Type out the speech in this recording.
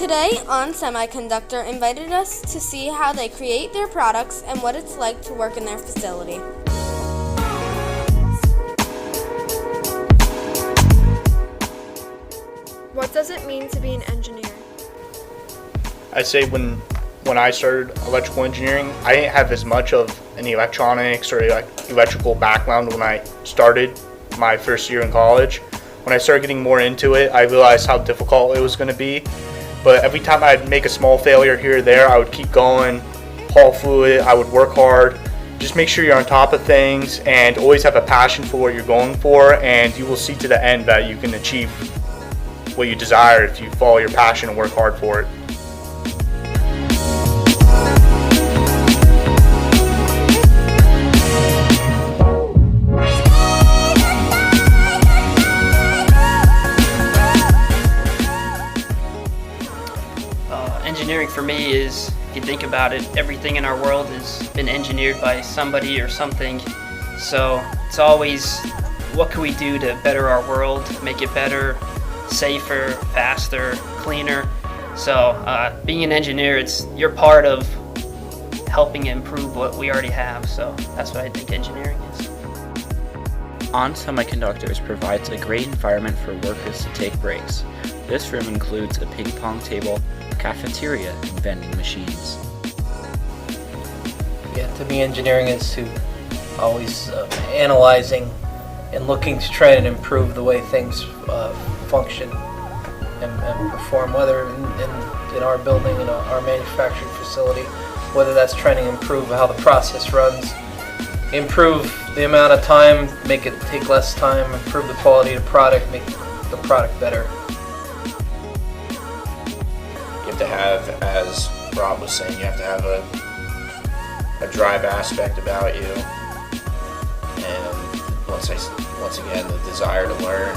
Today on Semiconductor invited us to see how they create their products and what it's like to work in their facility. What does it mean to be an engineer? I'd say when I started electrical engineering, I didn't have as much of an electronics or electrical background when I started my first year in college. When I started getting more into it, I realized how difficult it was going to be. But every time I'd make a small failure here or there, I would keep going, haul through it, I would work hard. Just make sure you're on top of things and always have a passion for what you're going for, and you will see to the end that you can achieve what you desire if you follow your passion and work hard for it. Engineering for me is, if you think about it, everything in our world has been engineered by somebody or something. So it's always, what can we do to better our world, make it better, safer, faster, cleaner. So being an engineer, you're part of helping improve what we already have. So that's what I think engineering is. On Semiconductors provides a great environment for workers to take breaks. This room includes a ping pong table, cafeteria, and vending machines. Yeah, to me, engineering is to always analyzing and looking to try and improve the way things function and perform, whether in our building, in our manufacturing facility, whether that's trying to improve how the process runs, improve the amount of time, make it take less time, improve the quality of the product, make the product better. You have to have, as Rob was saying, you have to have a drive aspect about you, and once again, the desire to learn.